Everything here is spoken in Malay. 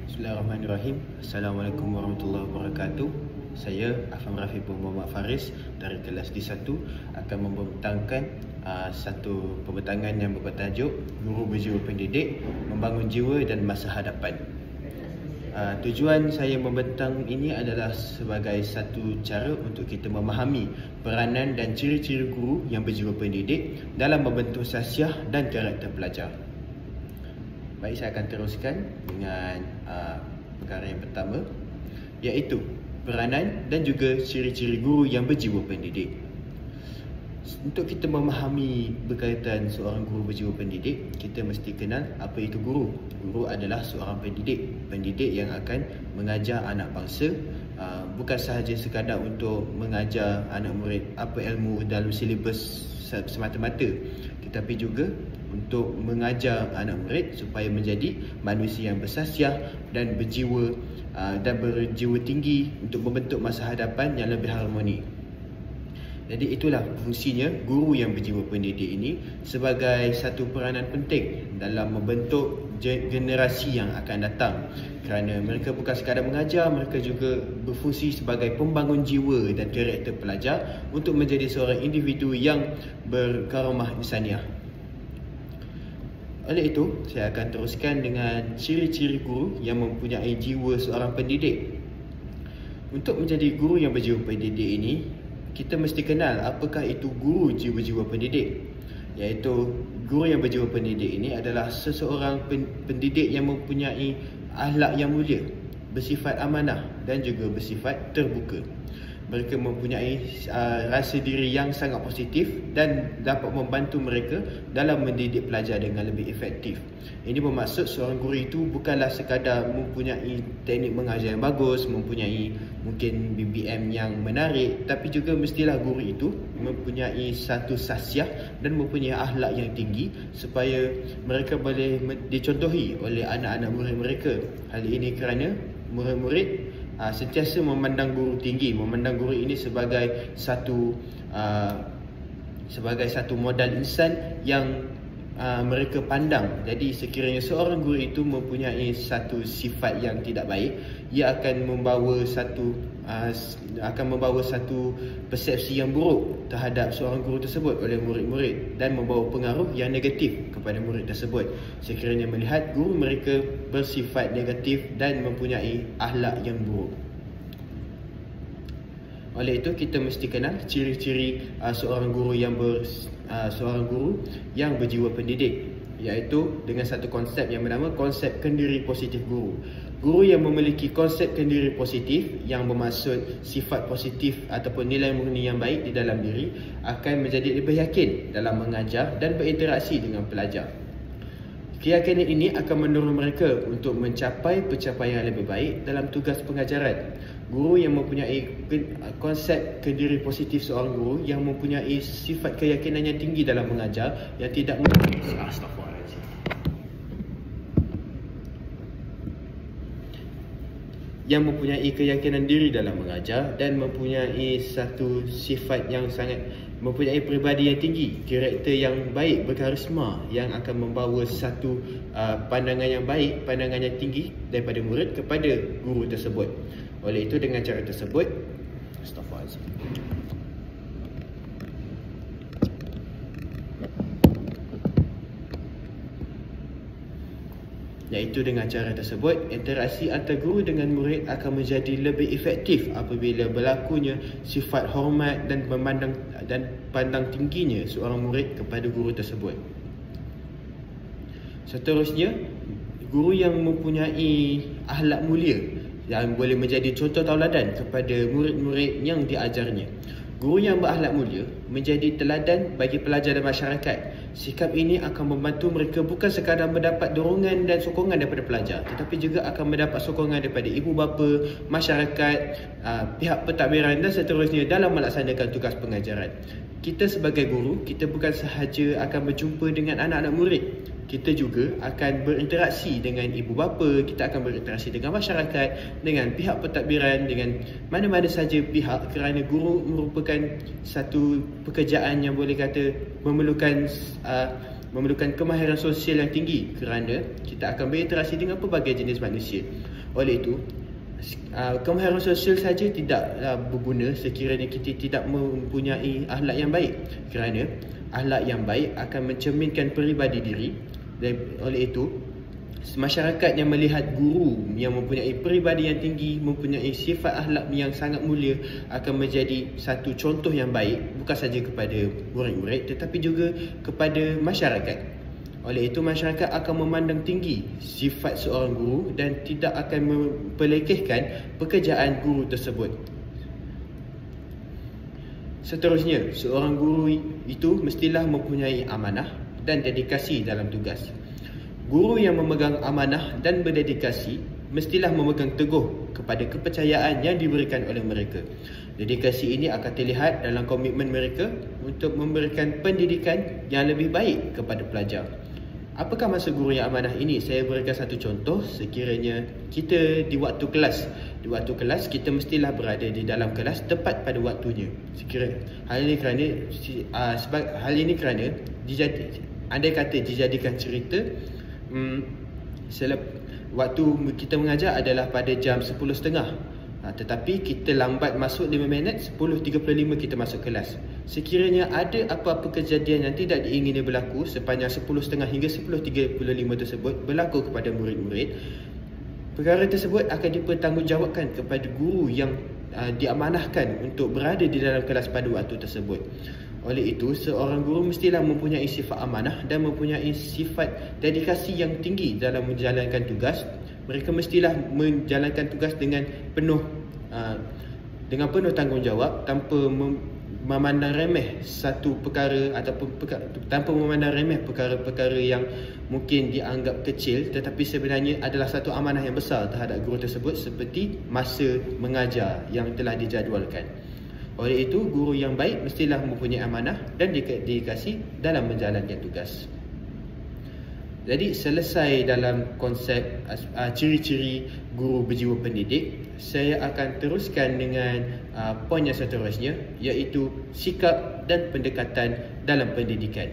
Bismillahirrahmanirrahim. Assalamualaikum warahmatullahi wabarakatuh. Saya Afam Rafiq bin Muhammad Faris dari kelas D1 akan membentangkan satu pembentangan yang bertajuk Guru Berjiwa Pendidik, Membangun Jiwa dan Masa Hadapan. Tujuan saya membentang ini adalah sebagai satu cara untuk kita memahami peranan dan ciri-ciri guru yang berjiwa pendidik dalam membentuk sasiah dan karakter pelajar. Baik, saya akan teruskan dengan perkara yang pertama, iaitu peranan dan juga ciri-ciri guru yang berjiwa pendidik. Untuk kita memahami berkaitan seorang guru berjiwa pendidik, kita mesti kenal apa itu guru. Guru adalah seorang pendidik yang akan mengajar anak bangsa, bukan sahaja sekadar untuk mengajar anak murid apa ilmu dalam silibus semata-mata, tetapi juga untuk mengajar anak murid supaya menjadi manusia yang bersasiah dan berjiwa tinggi untuk membentuk masa hadapan yang lebih harmoni. Jadi itulah fungsinya guru yang berjiwa pendidik ini sebagai satu peranan penting dalam membentuk generasi yang akan datang, kerana mereka bukan sekadar mengajar, mereka juga berfungsi sebagai pembangun jiwa dan karakter pelajar untuk menjadi seorang individu yang berkaramah insaniah. Oleh itu, saya akan teruskan dengan ciri-ciri guru yang mempunyai jiwa seorang pendidik. Untuk menjadi guru yang berjiwa pendidik ini, kita mesti kenal apakah itu guru jiwa-jiwa pendidik. Iaitu guru yang berjiwa pendidik ini adalah seseorang pendidik yang mempunyai akhlak yang mulia, bersifat amanah dan juga bersifat terbuka. Mereka mempunyai rasa diri yang sangat positif dan dapat membantu mereka dalam mendidik pelajar dengan lebih efektif. Ini bermaksud seorang guru itu bukanlah sekadar mempunyai teknik mengajar yang bagus, mempunyai mungkin BBM yang menarik, tapi juga mestilah guru itu mempunyai satu sasiah dan mempunyai akhlak yang tinggi supaya mereka boleh dicontohi oleh anak-anak murid mereka. Hal ini kerana murid-murid sentiasa memandang guru tinggi, memandang guru ini sebagai satu modal insan yang mereka pandang. Jadi sekiranya seorang guru itu mempunyai satu sifat yang tidak baik, ia akan membawa satu persepsi yang buruk terhadap seorang guru tersebut oleh murid-murid dan membawa pengaruh yang negatif kepada murid tersebut sekiranya melihat guru mereka bersifat negatif dan mempunyai akhlak yang buruk. Oleh itu, kita mesti kenal ciri-ciri seorang guru yang berjiwa pendidik, iaitu dengan satu konsep yang bernama konsep kendiri positif guru. Guru yang memiliki konsep kendiri positif yang bermaksud sifat positif ataupun nilai murni yang baik di dalam diri akan menjadi lebih yakin dalam mengajar dan berinteraksi dengan pelajar. Keyakinan ini akan mendorong mereka untuk mencapai pencapaian yang lebih baik dalam tugas pengajaran. Guru yang mempunyai konsep kendiri positif seorang guru yang mempunyai sifat keyakinan yang tinggi dalam mengajar, yang tidak yang mempunyai keyakinan diri dalam mengajar dan mempunyai satu sifat yang sangat mempunyai peribadi yang tinggi, karakter yang baik, berkarisma, yang akan membawa satu pandangan yang baik, pandangan yang tinggi daripada murid kepada guru tersebut. Oleh itu, dengan cara tersebut, interaksi antara guru dengan murid akan menjadi lebih efektif apabila berlakunya sifat hormat dan pandang tingginya seorang murid kepada guru tersebut. Seterusnya, guru yang mempunyai akhlak mulia yang boleh menjadi contoh tauladan kepada murid-murid yang diajarnya. Guru yang berakhlak mulia menjadi teladan bagi pelajar dan masyarakat. Sikap ini akan membantu mereka bukan sekadar mendapat dorongan dan sokongan daripada pelajar, tetapi juga akan mendapat sokongan daripada ibu bapa, masyarakat, pihak pentadbiran dan seterusnya dalam melaksanakan tugas pengajaran. Kita sebagai guru, kita bukan sahaja akan berjumpa dengan anak-anak murid, kita juga akan berinteraksi dengan ibu bapa, kita akan berinteraksi dengan masyarakat, dengan pihak pentadbiran, dengan mana-mana saja pihak, kerana guru merupakan satu pekerjaan yang boleh kata memerlukan memerlukan kemahiran sosial yang tinggi kerana kita akan berinteraksi dengan pelbagai jenis manusia. Oleh itu, kemahiran sosial saja tidaklah berguna sekiranya kita tidak mempunyai akhlak yang baik, kerana akhlak yang baik akan mencerminkan peribadi diri. Dan oleh itu, masyarakat yang melihat guru yang mempunyai peribadi yang tinggi, mempunyai sifat akhlak yang sangat mulia akan menjadi satu contoh yang baik bukan sahaja kepada murid-murid tetapi juga kepada masyarakat. Oleh itu, masyarakat akan memandang tinggi sifat seorang guru dan tidak akan memperlekehkan pekerjaan guru tersebut. Seterusnya, seorang guru itu mestilah mempunyai amanah dan dedikasi dalam tugas. Guru yang memegang amanah dan berdedikasi mestilah memegang teguh kepada kepercayaan yang diberikan oleh mereka. Dedikasi ini akan terlihat dalam komitmen mereka untuk memberikan pendidikan yang lebih baik kepada pelajar. Apakah maksud guru yang amanah ini? Saya berikan satu contoh. Sekiranya kita di waktu kelas kita mestilah berada di dalam kelas tepat pada waktunya. Hal ini kerana andai kata dijadikan cerita, waktu kita mengajar adalah pada jam 10.30, tetapi kita lambat masuk 5 minit, 10.35 kita masuk kelas. Sekiranya ada apa-apa kejadian yang tidak diingini berlaku sepanjang 10.30 hingga 10.35 tersebut berlaku kepada murid-murid, perkara tersebut akan dipertanggungjawabkan kepada guru yang diamanahkan untuk berada di dalam kelas pada waktu tersebut. Oleh itu, seorang guru mestilah mempunyai sifat amanah dan mempunyai sifat dedikasi yang tinggi dalam menjalankan tugas. Mereka mestilah menjalankan tugas dengan penuh tanggungjawab, tanpa memandang remeh satu perkara ataupun tanpa memandang remeh perkara-perkara yang mungkin dianggap kecil tetapi sebenarnya adalah satu amanah yang besar terhadap guru tersebut, seperti masa mengajar yang telah dijadualkan. Oleh itu, guru yang baik mestilah mempunyai amanah dan dedikasi dalam menjalankan tugas. Jadi, selesai dalam konsep ciri-ciri guru berjiwa pendidik, saya akan teruskan dengan poin yang seterusnya, iaitu sikap dan pendekatan dalam pendidikan.